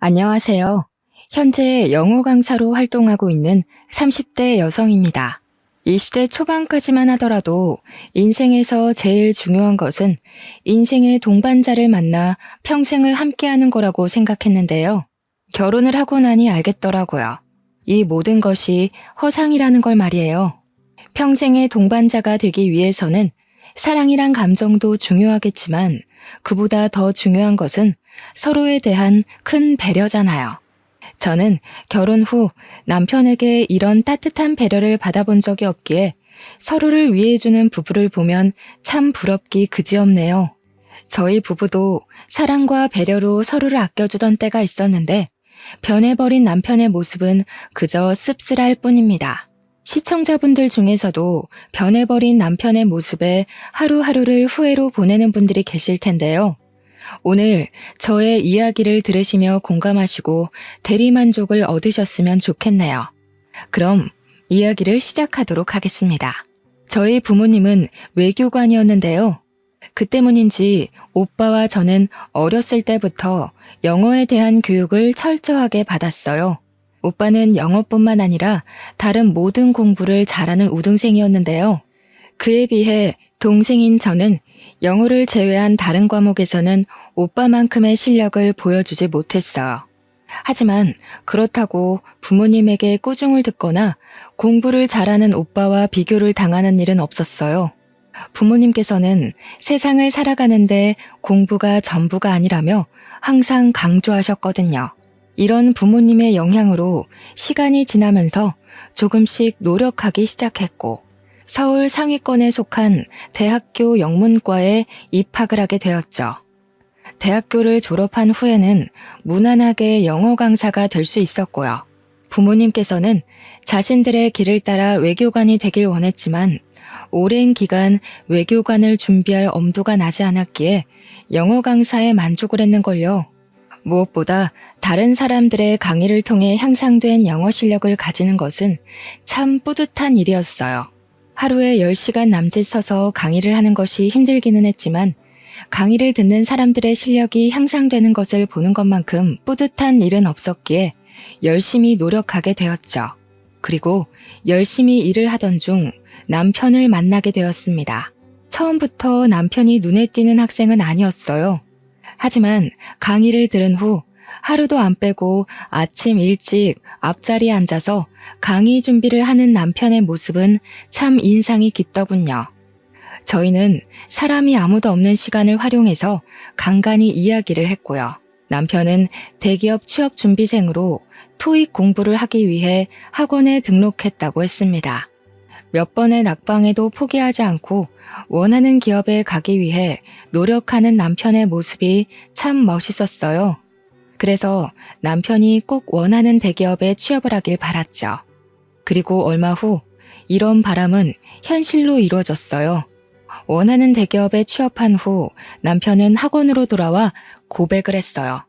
안녕하세요. 현재 영어 강사로 활동하고 있는 30대 여성입니다. 20대 초반까지만 하더라도 인생에서 제일 중요한 것은 인생의 동반자를 만나 평생을 함께하는 거라고 생각했는데요. 결혼을 하고 나니 알겠더라고요. 이 모든 것이 허상이라는 걸 말이에요. 평생의 동반자가 되기 위해서는 사랑이란 감정도 중요하겠지만 그보다 더 중요한 것은 서로에 대한 큰 배려잖아요. 저는 결혼 후 남편에게 이런 따뜻한 배려를 받아본 적이 없기에 서로를 위해주는 부부를 보면 참 부럽기 그지없네요. 저희 부부도 사랑과 배려로 서로를 아껴주던 때가 있었는데 변해버린 남편의 모습은 그저 씁쓸할 뿐입니다. 시청자분들 중에서도 변해버린 남편의 모습에 하루하루를 후회로 보내는 분들이 계실 텐데요. 오늘 저의 이야기를 들으시며 공감하시고 대리만족을 얻으셨으면 좋겠네요. 그럼 이야기를 시작하도록 하겠습니다. 저희 부모님은 외교관이었는데요. 그 때문인지 오빠와 저는 어렸을 때부터 영어에 대한 교육을 철저하게 받았어요. 오빠는 영어뿐만 아니라 다른 모든 공부를 잘하는 우등생이었는데요. 그에 비해 동생인 저는 영어를 제외한 다른 과목에서는 오빠만큼의 실력을 보여주지 못했어요. 하지만 그렇다고 부모님에게 꾸중을 듣거나 공부를 잘하는 오빠와 비교를 당하는 일은 없었어요. 부모님께서는 세상을 살아가는데 공부가 전부가 아니라며 항상 강조하셨거든요. 이런 부모님의 영향으로 시간이 지나면서 조금씩 노력하기 시작했고 서울 상위권에 속한 대학교 영문과에 입학을 하게 되었죠. 대학교를 졸업한 후에는 무난하게 영어 강사가 될 수 있었고요. 부모님께서는 자신들의 길을 따라 외교관이 되길 원했지만 오랜 기간 외교관을 준비할 엄두가 나지 않았기에 영어 강사에 만족을 했는걸요. 무엇보다 다른 사람들의 강의를 통해 향상된 영어 실력을 가지는 것은 참 뿌듯한 일이었어요. 하루에 10시간 남짓 서서 강의를 하는 것이 힘들기는 했지만 강의를 듣는 사람들의 실력이 향상되는 것을 보는 것만큼 뿌듯한 일은 없었기에 열심히 노력하게 되었죠. 그리고 열심히 일을 하던 중 남편을 만나게 되었습니다. 처음부터 남편이 눈에 띄는 학생은 아니었어요. 하지만 강의를 들은 후 하루도 안 빼고 아침 일찍 앞자리에 앉아서 강의 준비를 하는 남편의 모습은 참 인상이 깊더군요. 저희는 사람이 아무도 없는 시간을 활용해서 간간히 이야기를 했고요. 남편은 대기업 취업 준비생으로 토익 공부를 하기 위해 학원에 등록했다고 했습니다. 몇 번의 낙방에도 포기하지 않고 원하는 기업에 가기 위해 노력하는 남편의 모습이 참 멋있었어요. 그래서 남편이 꼭 원하는 대기업에 취업을 하길 바랐죠. 그리고 얼마 후 이런 바람은 현실로 이루어졌어요. 원하는 대기업에 취업한 후 남편은 학원으로 돌아와 고백을 했어요.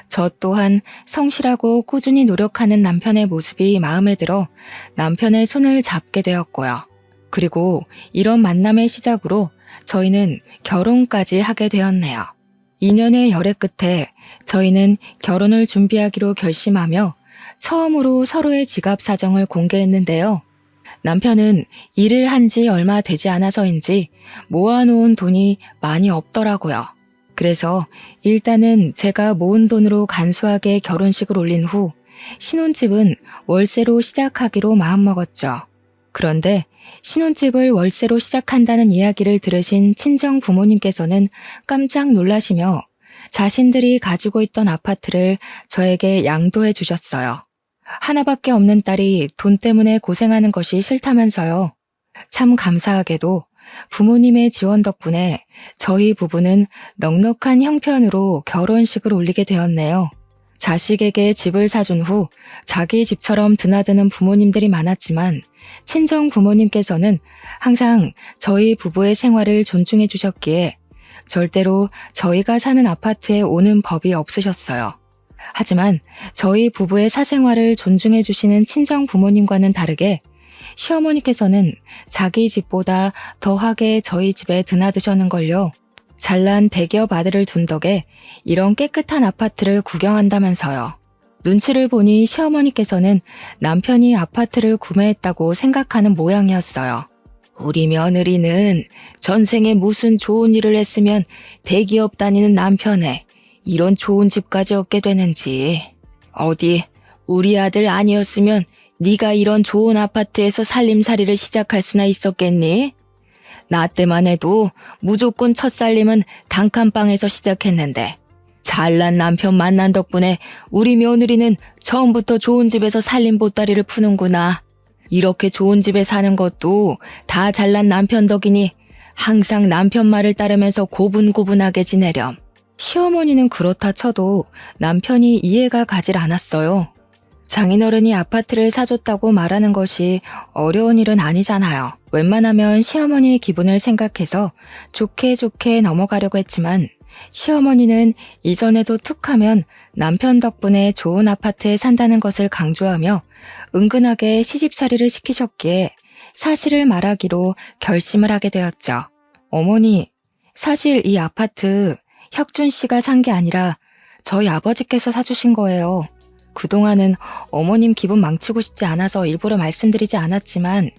저 또한 성실하고 꾸준히 노력하는 남편의 모습이 마음에 들어 남편의 손을 잡게 되었고요. 그리고 이런 만남의 시작으로 저희는 결혼까지 하게 되었네요. 2년의 열애 끝에 저희는 결혼을 준비하기로 결심하며 처음으로 서로의 지갑 사정을 공개했는데요. 남편은 일을 한 지 얼마 되지 않아서인지 모아놓은 돈이 많이 없더라고요. 그래서 일단은 제가 모은 돈으로 간소하게 결혼식을 올린 후 신혼집은 월세로 시작하기로 마음먹었죠. 그런데 신혼집을 월세로 시작한다는 이야기를 들으신 친정 부모님께서는 깜짝 놀라시며 자신들이 가지고 있던 아파트를 저에게 양도해 주셨어요. 하나밖에 없는 딸이 돈 때문에 고생하는 것이 싫다면서요. 참 감사하게도 부모님의 지원 덕분에 저희 부부는 넉넉한 형편으로 결혼식을 올리게 되었네요. 자식에게 집을 사준 후 자기 집처럼 드나드는 부모님들이 많았지만 친정 부모님께서는 항상 저희 부부의 생활을 존중해 주셨기에 절대로 저희가 사는 아파트에 오는 법이 없으셨어요. 하지만 저희 부부의 사생활을 존중해 주시는 친정 부모님과는 다르게 시어머니께서는 자기 집보다 더하게 저희 집에 드나드셨는걸요. 잘난 대기업 아들을 둔 덕에 이런 깨끗한 아파트를 구경한다면서요. 눈치를 보니 시어머니께서는 남편이 아파트를 구매했다고 생각하는 모양이었어요. 우리 며느리는 전생에 무슨 좋은 일을 했으면 대기업 다니는 남편에 이런 좋은 집까지 얻게 되는지. 어디 우리 아들 아니었으면 네가 이런 좋은 아파트에서 살림살이를 시작할 수나 있었겠니? 나 때만 해도 무조건 첫 살림은 단칸방에서 시작했는데 잘난 남편 만난 덕분에 우리 며느리는 처음부터 좋은 집에서 살림 보따리를 푸는구나. 이렇게 좋은 집에 사는 것도 다 잘난 남편 덕이니 항상 남편 말을 따르면서 고분고분하게 지내렴. 시어머니는 그렇다 쳐도 남편이 이해가 가질 않았어요. 장인어른이 아파트를 사줬다고 말하는 것이 어려운 일은 아니잖아요. 웬만하면 시어머니의 기분을 생각해서 좋게 좋게 넘어가려고 했지만 시어머니는 이전에도 툭하면 남편 덕분에 좋은 아파트에 산다는 것을 강조하며 은근하게 시집살이를 시키셨기에 사실을 말하기로 결심을 하게 되었죠. 어머니, 사실 이 아파트 혁준 씨가 산 게 아니라 저희 아버지께서 사주신 거예요. 그동안은 어머님 기분 망치고 싶지 않아서 일부러 말씀드리지 않았지만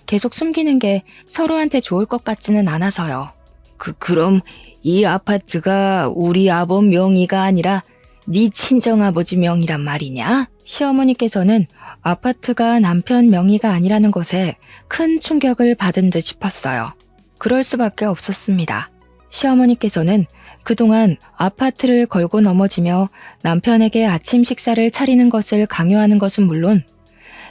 계속 숨기는 게 서로한테 좋을 것 같지는 않아서요. 그럼 이 아파트가 우리 아버 명의가 아니라 네 친정아버지 명의란 말이냐? 시어머니께서는 아파트가 남편 명의가 아니라는 것에 큰 충격을 받은 듯 싶었어요. 그럴 수밖에 없었습니다. 시어머니께서는 그동안 아파트를 걸고 넘어지며 남편에게 아침 식사를 차리는 것을 강요하는 것은 물론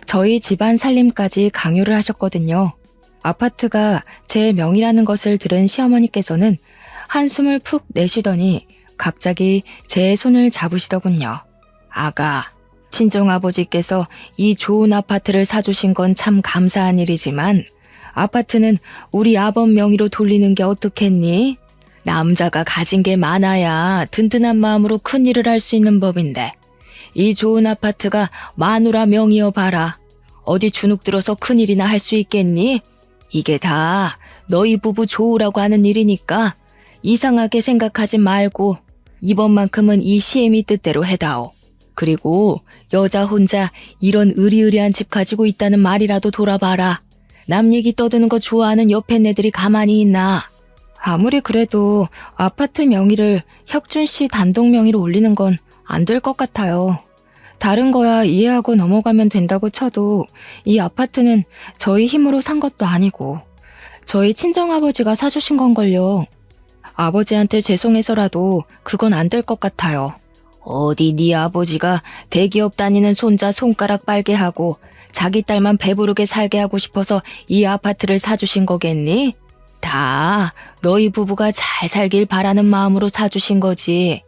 저희 집안 살림까지 강요를 하셨거든요. 아파트가 제 명의라는 것을 들은 시어머니께서는 한숨을 푹 내쉬더니 갑자기 제 손을 잡으시더군요. 아가, 친정아버지께서 이 좋은 아파트를 사주신 건 참 감사한 일이지만 아파트는 우리 아범 명의로 돌리는 게 어떻겠니? 남자가 가진 게 많아야 든든한 마음으로 큰 일을 할 수 있는 법인데 이 좋은 아파트가 마누라 명의여 봐라. 어디 주눅 들어서 큰일이나 할 수 있겠니? 이게 다 너희 부부 좋으라고 하는 일이니까 이상하게 생각하지 말고 이번만큼은 이 시애미 뜻대로 해다오. 그리고 여자 혼자 이런 의리의리한 집 가지고 있다는 말이라도 돌아봐라. 남 얘기 떠드는 거 좋아하는 옆에 애들이 가만히 있나? 아무리 그래도 아파트 명의를 혁준 씨 단독 명의로 올리는 건 안 될 것 같아요. 다른 거야 이해하고 넘어가면 된다고 쳐도 이 아파트는 저희 힘으로 산 것도 아니고 저희 친정아버지가 사주신 건걸요. 아버지한테 죄송해서라도 그건 안 될 것 같아요. 어디 네 아버지가 대기업 다니는 손자 손가락 빨게 하고 자기 딸만 배부르게 살게 하고 싶어서 이 아파트를 사주신 거겠니? 다 너희 부부가 잘 살길 바라는 마음으로 사주신 거지.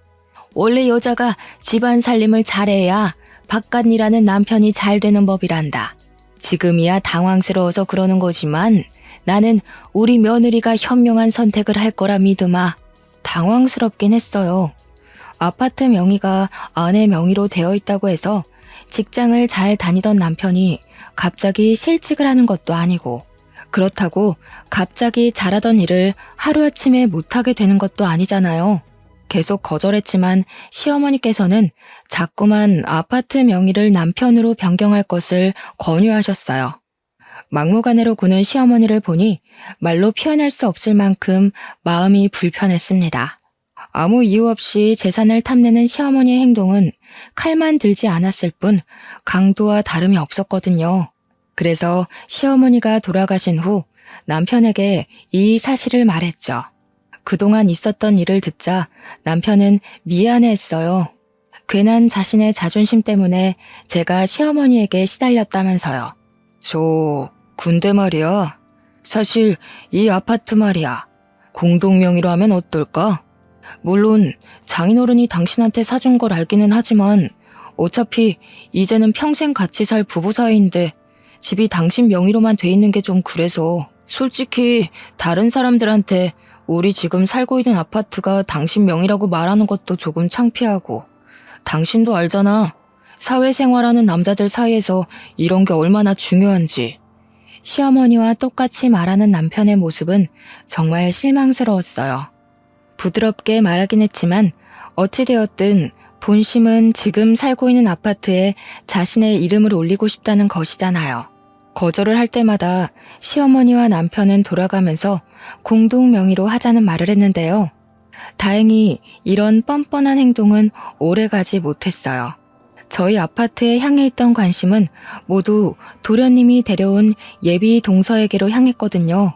원래 여자가 집안 살림을 잘해야 바깥 일하는 남편이 잘 되는 법이란다. 지금이야 당황스러워서 그러는 거지만 나는 우리 며느리가 현명한 선택을 할 거라 믿으마. 당황스럽긴 했어요. 아파트 명의가 아내 명의로 되어 있다고 해서 직장을 잘 다니던 남편이 갑자기 실직을 하는 것도 아니고 그렇다고 갑자기 잘하던 일을 하루아침에 못하게 되는 것도 아니잖아요. 계속 거절했지만 시어머니께서는 자꾸만 아파트 명의를 남편으로 변경할 것을 권유하셨어요. 막무가내로 구는 시어머니를 보니 말로 표현할 수 없을 만큼 마음이 불편했습니다. 아무 이유 없이 재산을 탐내는 시어머니의 행동은 칼만 들지 않았을 뿐 강도와 다름이 없었거든요. 그래서 시어머니가 돌아가신 후 남편에게 이 사실을 말했죠. 그동안 있었던 일을 듣자 남편은 미안해했어요. 괜한 자신의 자존심 때문에 제가 시어머니에게 시달렸다면서요. 근데 말이야. 사실 이 아파트 말이야. 공동 명의로 하면 어떨까? 물론 장인어른이 당신한테 사준 걸 알기는 하지만 어차피 이제는 평생 같이 살 부부 사이인데 집이 당신 명의로만 돼 있는 게 좀 그래서 솔직히 다른 사람들한테 우리 지금 살고 있는 아파트가 당신 명의라고 말하는 것도 조금 창피하고 당신도 알잖아. 사회생활하는 남자들 사이에서 이런 게 얼마나 중요한지. 시어머니와 똑같이 말하는 남편의 모습은 정말 실망스러웠어요. 부드럽게 말하긴 했지만 어찌되었든 본심은 지금 살고 있는 아파트에 자신의 이름을 올리고 싶다는 것이잖아요. 거절을 할 때마다 시어머니와 남편은 돌아가면서 공동 명의로 하자는 말을 했는데요. 다행히 이런 뻔뻔한 행동은 오래가지 못했어요. 저희 아파트에 향해 있던 관심은 모두 도련님이 데려온 예비 동서에게로 향했거든요.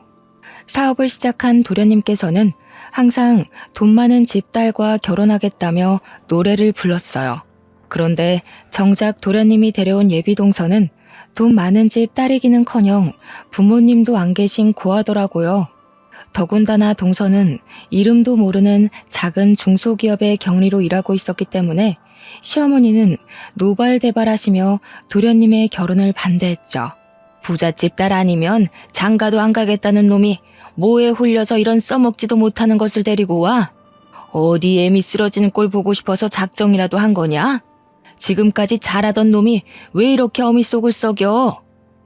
사업을 시작한 도련님께서는 항상 돈 많은 집 딸과 결혼하겠다며 노래를 불렀어요. 그런데 정작 도련님이 데려온 예비 동서는 돈 많은 집 딸이기는커녕 부모님도 안 계신 고아더라고요. 더군다나 동서는 이름도 모르는 작은 중소기업의 경리로 일하고 있었기 때문에 시어머니는 노발대발하시며 도련님의 결혼을 반대했죠. 부잣집 딸 아니면 장가도 안 가겠다는 놈이 뭐에 홀려서 이런 써먹지도 못하는 것을 데리고 와? 어디 애미 쓰러지는 꼴 보고 싶어서 작정이라도 한 거냐? 지금까지 잘하던 놈이 왜 이렇게 어미 속을 썩여?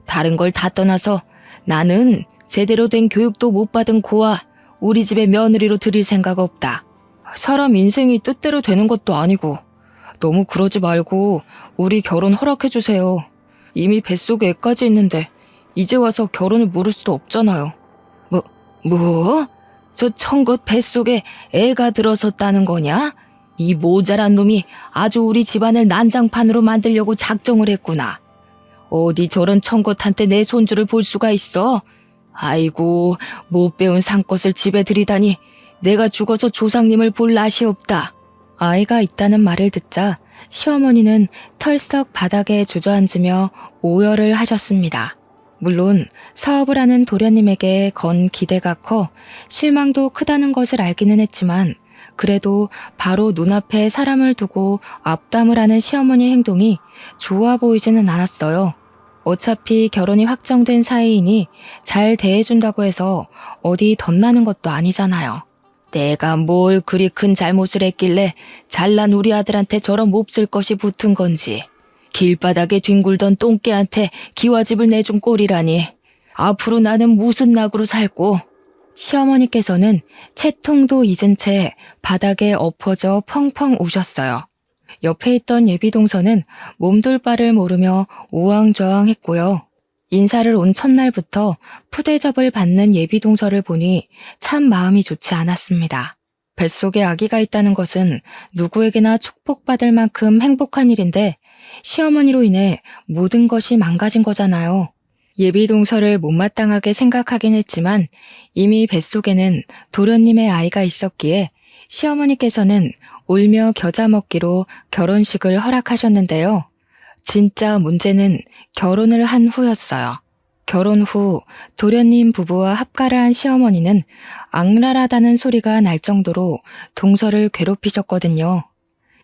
다른 걸 다 떠나서 나는 제대로 된 교육도 못 받은 고아 우리 집에 며느리로 들일 생각 없다. 사람 인생이 뜻대로 되는 것도 아니고 너무 그러지 말고 우리 결혼 허락해주세요. 이미 뱃속에 애까지 있는데 이제 와서 결혼을 물을 수도 없잖아요. 뭐? 저 청긋 뱃속에 애가 들어섰다는 거냐? 이 모자란 놈이 아주 우리 집안을 난장판으로 만들려고 작정을 했구나. 어디 저런 청긋한테 내 손주를 볼 수가 있어? 아이고, 못 배운 상것을 집에 들이다니 내가 죽어서 조상님을 볼 낯이 없다. 아이가 있다는 말을 듣자 시어머니는 털썩 바닥에 주저앉으며 오열을 하셨습니다. 물론 사업을 하는 도련님에게 건 기대가 커 실망도 크다는 것을 알기는 했지만 그래도 바로 눈앞에 사람을 두고 앞담을 하는 시어머니 행동이 좋아 보이지는 않았어요. 어차피 결혼이 확정된 사이이니 잘 대해준다고 해서 어디 덧나는 것도 아니잖아요. 내가 뭘 그리 큰 잘못을 했길래 잘난 우리 아들한테 저런 몹쓸 것이 붙은 건지. 길바닥에 뒹굴던 똥개한테 기와집을 내준 꼴이라니. 앞으로 나는 무슨 낙으로 살고. 시어머니께서는 채통도 잊은 채 바닥에 엎어져 펑펑 우셨어요. 옆에 있던 예비동서는 몸둘 바를 모르며 우왕좌왕했고요. 인사를 온 첫날부터 푸대접을 받는 예비동서를 보니 참 마음이 좋지 않았습니다. 뱃속에 아기가 있다는 것은 누구에게나 축복받을 만큼 행복한 일인데 시어머니로 인해 모든 것이 망가진 거잖아요. 예비동서를 못마땅하게 생각하긴 했지만 이미 뱃속에는 도련님의 아이가 있었기에 시어머니께서는 울며 겨자 먹기로 결혼식을 허락하셨는데요. 진짜 문제는 결혼을 한 후였어요. 결혼 후 도련님 부부와 합가를 한 시어머니는 악랄하다는 소리가 날 정도로 동서를 괴롭히셨거든요.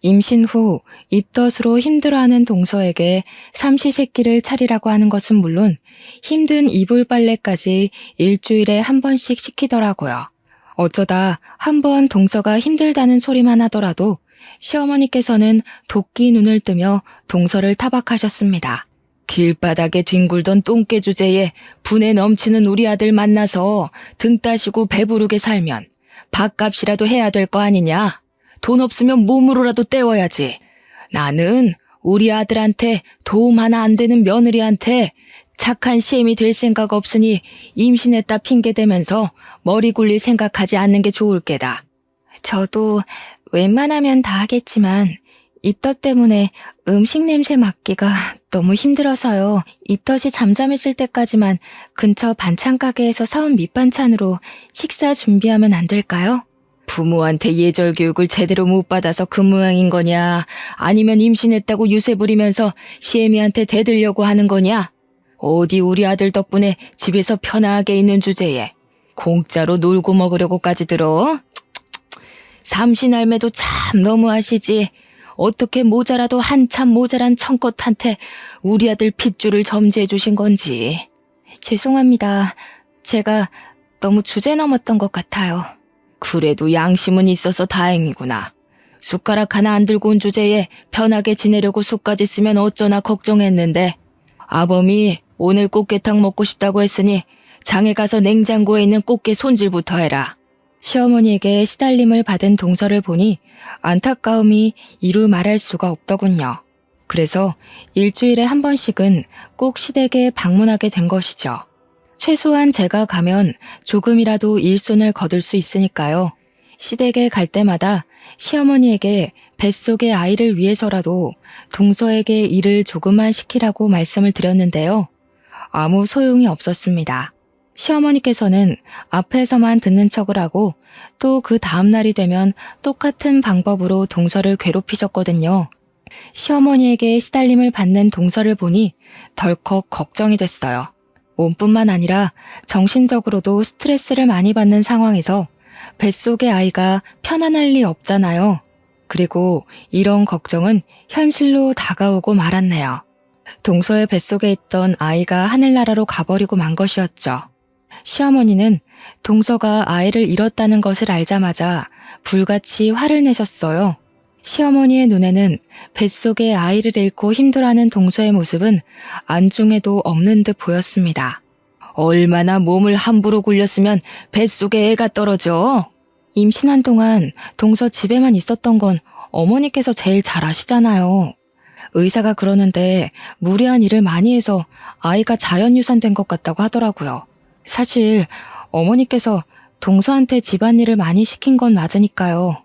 임신 후 입덧으로 힘들어하는 동서에게 삼시세끼를 차리라고 하는 것은 물론 힘든 이불 빨래까지 일주일에 한 번씩 시키더라고요. 어쩌다 한 번 동서가 힘들다는 소리만 하더라도 시어머니께서는 도끼 눈을 뜨며 동서를 타박하셨습니다. 길바닥에 뒹굴던 똥개 주제에 분에 넘치는 우리 아들 만나서 등 따시고 배부르게 살면 밥값이라도 해야 될 거 아니냐? 돈 없으면 몸으로라도 때워야지. 나는 우리 아들한테 도움 하나 안 되는 며느리한테 착한 시엠이 될 생각 없으니 임신했다 핑계대면서 머리 굴릴 생각하지 않는 게 좋을 게다. 저도 웬만하면 다 하겠지만 입덧 때문에 음식 냄새 맡기가 너무 힘들어서요. 입덧이 잠잠해질 때까지만 근처 반찬 가게에서 사온 밑반찬으로 식사 준비하면 안 될까요? 부모한테 예절 교육을 제대로 못 받아서 그 모양인 거냐? 아니면 임신했다고 유세 부리면서 시애미한테 대들려고 하는 거냐? 어디 우리 아들 덕분에 집에서 편하게 있는 주제에 공짜로 놀고 먹으려고까지 들어? 삼신할매도 참 너무하시지. 어떻게 모자라도 한참 모자란 청껏한테 우리 아들 핏줄을 점지해 주신 건지. 죄송합니다. 제가 너무 주제 넘었던 것 같아요. 그래도 양심은 있어서 다행이구나. 숟가락 하나 안 들고 온 주제에 편하게 지내려고 숟까지 쓰면 어쩌나 걱정했는데 아범이 오늘 꽃게탕 먹고 싶다고 했으니 장에 가서 냉장고에 있는 꽃게 손질부터 해라. 시어머니에게 시달림을 받은 동서를 보니 안타까움이 이루 말할 수가 없더군요. 그래서 일주일에 한 번씩은 꼭 시댁에 방문하게 된 것이죠. 최소한 제가 가면 조금이라도 일손을 거둘 수 있으니까요. 시댁에 갈 때마다 시어머니에게 뱃속의 아이를 위해서라도 동서에게 일을 조금만 시키라고 말씀을 드렸는데요. 아무 소용이 없었습니다. 시어머니께서는 앞에서만 듣는 척을 하고 또 그 다음 날이 되면 똑같은 방법으로 동서를 괴롭히셨거든요. 시어머니에게 시달림을 받는 동서를 보니 덜컥 걱정이 됐어요. 몸뿐만 아니라 정신적으로도 스트레스를 많이 받는 상황에서 뱃속의 아이가 편안할 리 없잖아요. 그리고 이런 걱정은 현실로 다가오고 말았네요. 동서의 뱃속에 있던 아이가 하늘나라로 가버리고 만 것이었죠. 시어머니는 동서가 아이를 잃었다는 것을 알자마자 불같이 화를 내셨어요. 시어머니의 눈에는 뱃속에 아이를 잃고 힘들어하는 동서의 모습은 안중에도 없는 듯 보였습니다. 얼마나 몸을 함부로 굴렸으면 뱃속에 애가 떨어져? 임신한 동안 동서 집에만 있었던 건 어머니께서 제일 잘 아시잖아요. 의사가 그러는데 무리한 일을 많이 해서 아이가 자연유산된 것 같다고 하더라고요. 사실 어머니께서 동서한테 집안일을 많이 시킨 건 맞으니까요.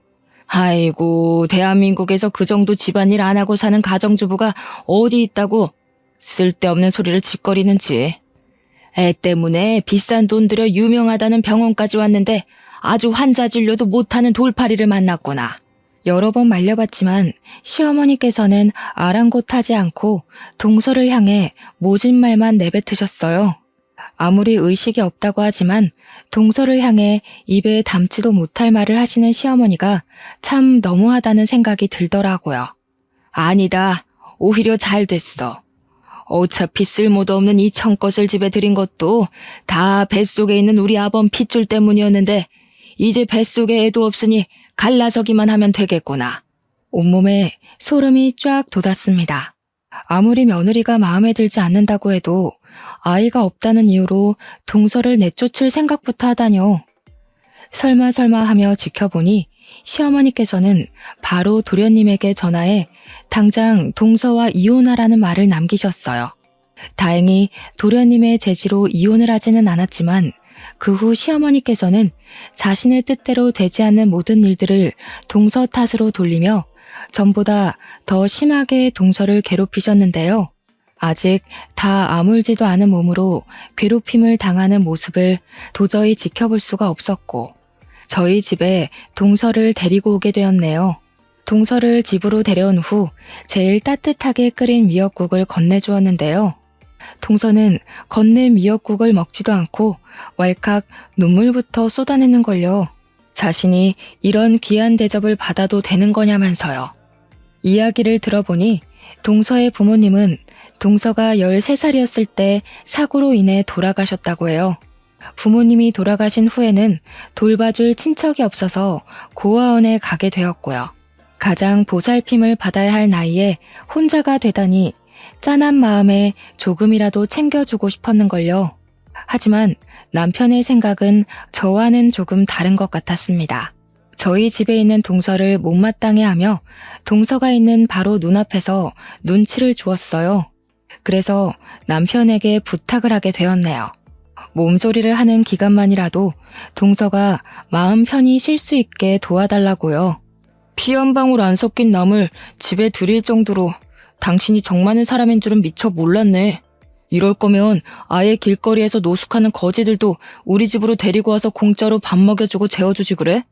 아이고, 대한민국에서 그 정도 집안일 안 하고 사는 가정주부가 어디 있다고 쓸데없는 소리를 짓거리는지. 애 때문에 비싼 돈 들여 유명하다는 병원까지 왔는데 아주 환자 진료도 못하는 돌팔이를 만났구나. 여러 번 말려봤지만 시어머니께서는 아랑곳하지 않고 동서를 향해 모진 말만 내뱉으셨어요. 아무리 의식이 없다고 하지만 동서를 향해 입에 담지도 못할 말을 하시는 시어머니가 참 너무하다는 생각이 들더라고요. 아니다. 오히려 잘 됐어. 어차피 쓸모도 없는 이 청껏을 집에 들인 것도 다 뱃속에 있는 우리 아범 핏줄 때문이었는데 이제 뱃속에 애도 없으니 갈라서기만 하면 되겠구나. 온몸에 소름이 쫙 돋았습니다. 아무리 며느리가 마음에 들지 않는다고 해도 아이가 없다는 이유로 동서를 내쫓을 생각부터 하다뇨. 설마 하며 지켜보니 시어머니께서는 바로 도련님에게 전화해 당장 동서와 이혼하라는 말을 남기셨어요. 다행히 도련님의 제지로 이혼을 하지는 않았지만 그 후 시어머니께서는 자신의 뜻대로 되지 않는 모든 일들을 동서 탓으로 돌리며 전보다 더 심하게 동서를 괴롭히셨는데요. 아직 다 아물지도 않은 몸으로 괴롭힘을 당하는 모습을 도저히 지켜볼 수가 없었고 저희 집에 동서를 데리고 오게 되었네요. 동서를 집으로 데려온 후 제일 따뜻하게 끓인 미역국을 건네주었는데요. 동서는 건넨 미역국을 먹지도 않고 왈칵 눈물부터 쏟아내는 걸요. 자신이 이런 귀한 대접을 받아도 되는 거냐면서요. 이야기를 들어보니 동서의 부모님은 동서가 13살이었을 때 사고로 인해 돌아가셨다고 해요. 부모님이 돌아가신 후에는 돌봐줄 친척이 없어서 고아원에 가게 되었고요. 가장 보살핌을 받아야 할 나이에 혼자가 되다니 짠한 마음에 조금이라도 챙겨주고 싶었는걸요. 하지만 남편의 생각은 저와는 조금 다른 것 같았습니다. 저희 집에 있는 동서를 못마땅해 하며 동서가 있는 바로 눈앞에서 눈치를 주었어요. 그래서 남편에게 부탁을 하게 되었네요. 몸조리를 하는 기간만이라도 동서가 마음 편히 쉴 수 있게 도와달라고요. 피 한 방울 안 섞인 남을 집에 들일 정도로 당신이 정 많은 사람인 줄은 미처 몰랐네. 이럴 거면 아예 길거리에서 노숙하는 거지들도 우리 집으로 데리고 와서 공짜로 밥 먹여주고 재워주지 그래?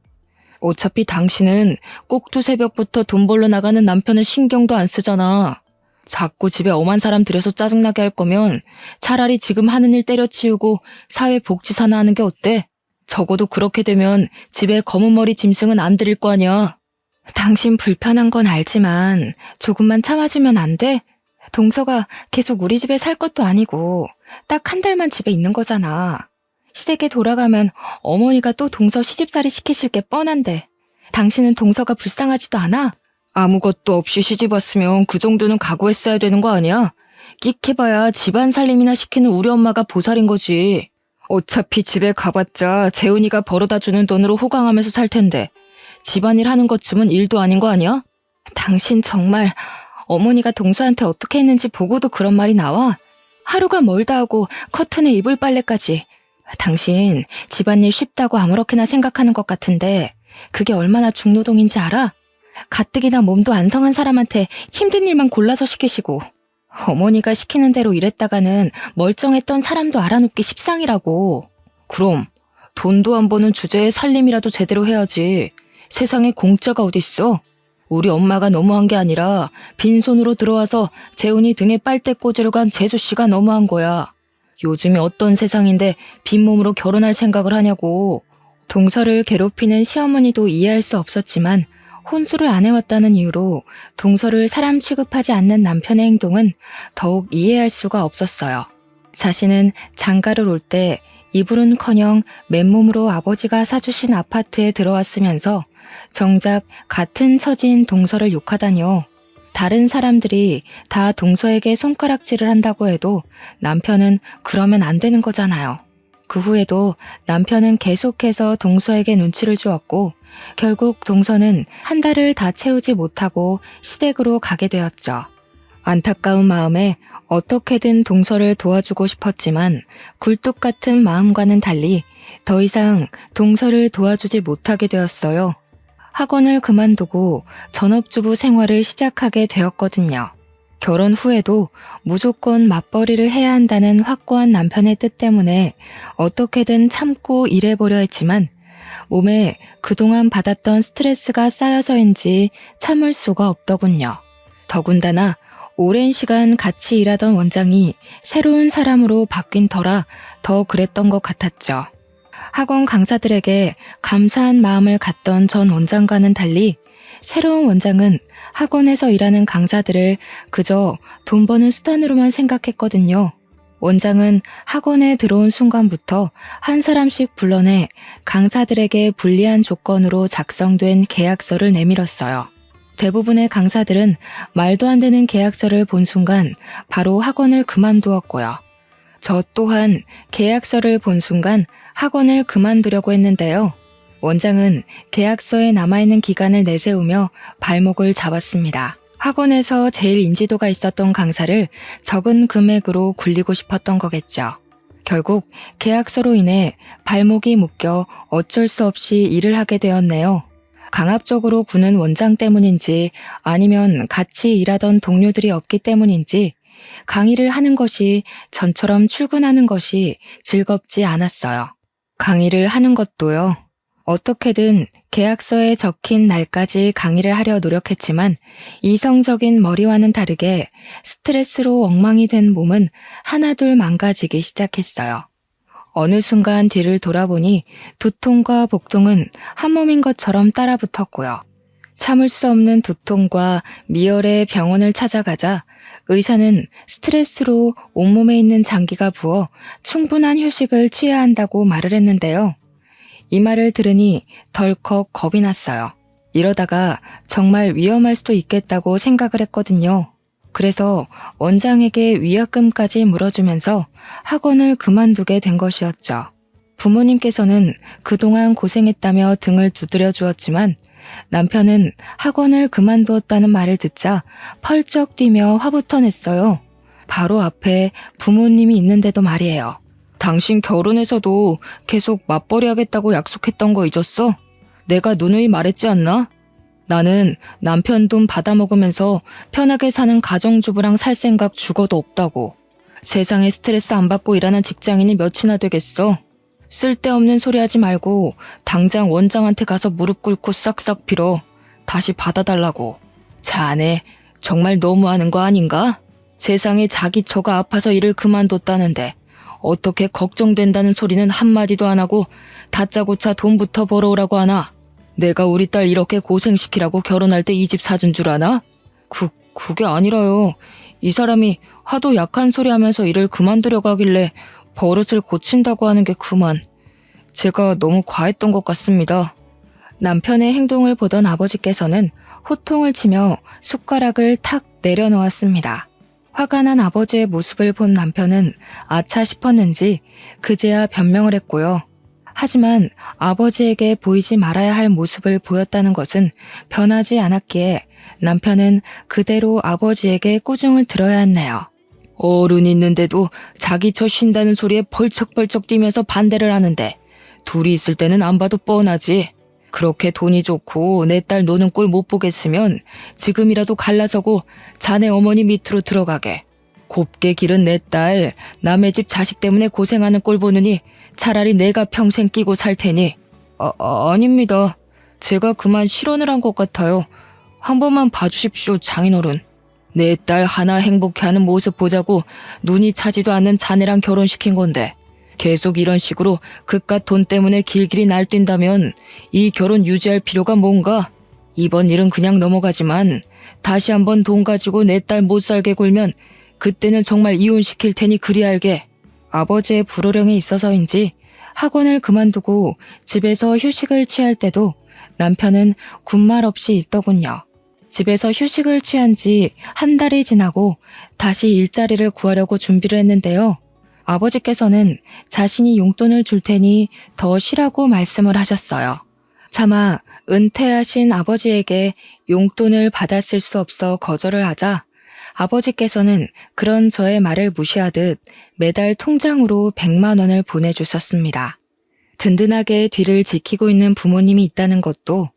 어차피 당신은 꼭두 새벽부터 돈 벌러 나가는 남편을 신경도 안 쓰잖아. 자꾸 집에 엄한 사람 들여서 짜증나게 할 거면 차라리 지금 하는 일 때려치우고 사회복지사나 하는 게 어때? 적어도 그렇게 되면 집에 검은 머리 짐승은 안 들일 거 아니야. 당신 불편한 건 알지만 조금만 참아주면 안 돼? 동서가 계속 우리 집에 살 것도 아니고 딱 한 달만 집에 있는 거잖아. 시댁에 돌아가면 어머니가 또 동서 시집살이 시키실 게 뻔한데 당신은 동서가 불쌍하지도 않아? 아무것도 없이 시집 왔으면 그 정도는 각오했어야 되는 거 아니야? 끽해봐야 집안 살림이나 시키는 우리 엄마가 보살인 거지. 어차피 집에 가봤자 재훈이가 벌어다주는 돈으로 호강하면서 살 텐데 집안일 하는 것쯤은 일도 아닌 거 아니야? 당신 정말 어머니가 동서한테 어떻게 했는지 보고도 그런 말이 나와? 하루가 멀다 하고 커튼에 이불 빨래까지. 당신 집안일 쉽다고 아무렇게나 생각하는 것 같은데 그게 얼마나 중노동인지 알아? 가뜩이나 몸도 안 성한 사람한테 힘든 일만 골라서 시키시고 어머니가 시키는 대로 일했다가는 멀쩡했던 사람도 알아눕기 십상이라고. 그럼 돈도 안 버는 주제에 살림이라도 제대로 해야지. 세상에 공짜가 어딨어? 우리 엄마가 너무한 게 아니라 빈손으로 들어와서 재훈이 등에 빨대 꽂으러 간 재수씨가 너무한 거야. 요즘이 어떤 세상인데 빈몸으로 결혼할 생각을 하냐고. 동서를 괴롭히는 시어머니도 이해할 수 없었지만 혼수를 안 해왔다는 이유로 동서를 사람 취급하지 않는 남편의 행동은 더욱 이해할 수가 없었어요. 자신은 장가를 올 때 이불은커녕 맨몸으로 아버지가 사주신 아파트에 들어왔으면서 정작 같은 처지인 동서를 욕하다니요. 다른 사람들이 다 동서에게 손가락질을 한다고 해도 남편은 그러면 안 되는 거잖아요. 그 후에도 남편은 계속해서 동서에게 눈치를 주었고 결국 동서는 한 달을 다 채우지 못하고 시댁으로 가게 되었죠. 안타까운 마음에 어떻게든 동서를 도와주고 싶었지만 굴뚝 같은 마음과는 달리 더 이상 동서를 도와주지 못하게 되었어요. 학원을 그만두고 전업주부 생활을 시작하게 되었거든요. 결혼 후에도 무조건 맞벌이를 해야 한다는 확고한 남편의 뜻 때문에 어떻게든 참고 일해보려 했지만 몸에 그동안 받았던 스트레스가 쌓여서인지 참을 수가 없더군요. 더군다나 오랜 시간 같이 일하던 원장이 새로운 사람으로 바뀐 터라 더 그랬던 것 같았죠. 학원 강사들에게 감사한 마음을 갖던 전 원장과는 달리 새로운 원장은 학원에서 일하는 강사들을 그저 돈 버는 수단으로만 생각했거든요. 원장은 학원에 들어온 순간부터 한 사람씩 불러내 강사들에게 불리한 조건으로 작성된 계약서를 내밀었어요. 대부분의 강사들은 말도 안 되는 계약서를 본 순간 바로 학원을 그만두었고요. 저 또한 계약서를 본 순간 학원을 그만두려고 했는데요. 원장은 계약서에 남아있는 기간을 내세우며 발목을 잡았습니다. 학원에서 제일 인지도가 있었던 강사를 적은 금액으로 굴리고 싶었던 거겠죠. 결국 계약서로 인해 발목이 묶여 어쩔 수 없이 일을 하게 되었네요. 강압적으로 구는 원장 때문인지 아니면 같이 일하던 동료들이 없기 때문인지 강의를 하는 것이 전처럼 출근하는 것이 즐겁지 않았어요. 강의를 하는 것도요. 어떻게든 계약서에 적힌 날까지 강의를 하려 노력했지만 이성적인 머리와는 다르게 스트레스로 엉망이 된 몸은 하나둘 망가지기 시작했어요. 어느 순간 뒤를 돌아보니 두통과 복통은 한 몸인 것처럼 따라붙었고요. 참을 수 없는 두통과 미열의 병원을 찾아가자 의사는 스트레스로 온몸에 있는 장기가 부어 충분한 휴식을 취해야 한다고 말을 했는데요. 이 말을 들으니 덜컥 겁이 났어요. 이러다가 정말 위험할 수도 있겠다고 생각을 했거든요. 그래서 원장에게 위약금까지 물어주면서 학원을 그만두게 된 것이었죠. 부모님께서는 그동안 고생했다며 등을 두드려 주었지만 남편은 학원을 그만두었다는 말을 듣자 펄쩍 뛰며 화부터 냈어요. 바로 앞에 부모님이 있는데도 말이에요. 당신 결혼해서도 계속 맞벌이 하겠다고 약속했던 거 잊었어? 내가 누누이 말했지 않나? 나는 남편 돈 받아먹으면서 편하게 사는 가정주부랑 살 생각 죽어도 없다고. 세상에 스트레스 안 받고 일하는 직장인이 몇이나 되겠어? 쓸데없는 소리 하지 말고 당장 원장한테 가서 무릎 꿇고 싹싹 빌어. 다시 받아달라고. 자네 정말 너무하는 거 아닌가? 세상에 자기 처가 아파서 일을 그만뒀다는데 어떻게 걱정된다는 소리는 한마디도 안 하고 다짜고짜 돈부터 벌어오라고 하나? 내가 우리 딸 이렇게 고생시키라고 결혼할 때 이 집 사준 줄 아나? 그게 아니라요. 이 사람이 하도 약한 소리 하면서 일을 그만두려고 하길래 버릇을 고친다고 하는 게 그만. 제가 너무 과했던 것 같습니다. 남편의 행동을 보던 아버지께서는 호통을 치며 숟가락을 탁 내려놓았습니다. 화가 난 아버지의 모습을 본 남편은 아차 싶었는지 그제야 변명을 했고요. 하지만 아버지에게 보이지 말아야 할 모습을 보였다는 것은 변하지 않았기에 남편은 그대로 아버지에게 꾸중을 들어야 했네요. 어른 있는데도 자기 저 쉰다는 소리에 벌쩍벌쩍 뛰면서 반대를 하는데 둘이 있을 때는 안 봐도 뻔하지. 그렇게 돈이 좋고 내 딸 노는 꼴 못 보겠으면 지금이라도 갈라서고 자네 어머니 밑으로 들어가게. 곱게 기른 내 딸 남의 집 자식 때문에 고생하는 꼴 보느니 차라리 내가 평생 끼고 살 테니. 아닙니다. 제가 그만 실언을 한 것 같아요. 한 번만 봐주십시오, 장인어른. 내 딸 하나 행복해하는 모습 보자고 눈이 차지도 않는 자네랑 결혼시킨 건데 계속 이런 식으로 그깟 돈 때문에 길길이 날뛴다면 이 결혼 유지할 필요가 뭔가? 이번 일은 그냥 넘어가지만 다시 한번 돈 가지고 내 딸 못 살게 굴면 그때는 정말 이혼시킬 테니 그리 알게. 아버지의 불호령이 있어서인지 학원을 그만두고 집에서 휴식을 취할 때도 남편은 군말 없이 있더군요. 집에서 휴식을 취한 지 한 달이 지나고 다시 일자리를 구하려고 준비를 했는데요. 아버지께서는 자신이 용돈을 줄 테니 더 쉬라고 말씀을 하셨어요. 차마 은퇴하신 아버지에게 용돈을 받았을 수 없어 거절을 하자 아버지께서는 그런 저의 말을 무시하듯 매달 통장으로 100만 원을 보내주셨습니다. 든든하게 뒤를 지키고 있는 부모님이 있다는 것도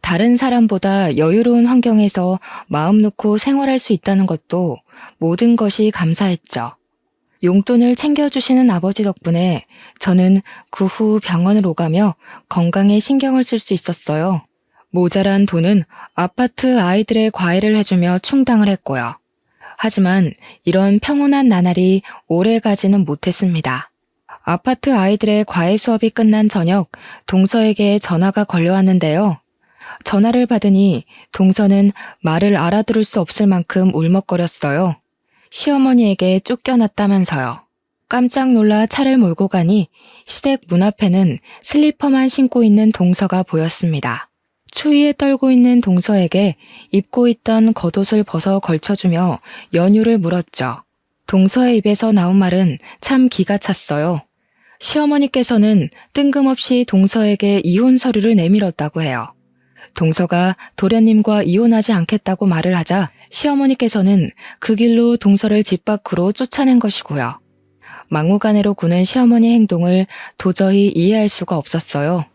다른 사람보다 여유로운 환경에서 마음 놓고 생활할 수 있다는 것도 모든 것이 감사했죠. 용돈을 챙겨주시는 아버지 덕분에 저는 그 후 병원을 오가며 건강에 신경을 쓸 수 있었어요. 모자란 돈은 아파트 아이들의 과외를 해주며 충당을 했고요. 하지만 이런 평온한 나날이 오래 가지는 못했습니다. 아파트 아이들의 과외 수업이 끝난 저녁 동서에게 전화가 걸려왔는데요. 전화를 받으니 동서는 말을 알아들을 수 없을 만큼 울먹거렸어요. 시어머니에게 쫓겨났다면서요. 깜짝 놀라 차를 몰고 가니 시댁 문 앞에는 슬리퍼만 신고 있는 동서가 보였습니다. 추위에 떨고 있는 동서에게 입고 있던 겉옷을 벗어 걸쳐주며 연유를 물었죠. 동서의 입에서 나온 말은 참 기가 찼어요. 시어머니께서는 뜬금없이 동서에게 이혼 서류를 내밀었다고 해요. 동서가 도련님과 이혼하지 않겠다고 말을 하자 시어머니께서는 그 길로 동서를 집 밖으로 쫓아낸 것이고요. 막무가내로 구는 시어머니 행동을 도저히 이해할 수가 없었어요.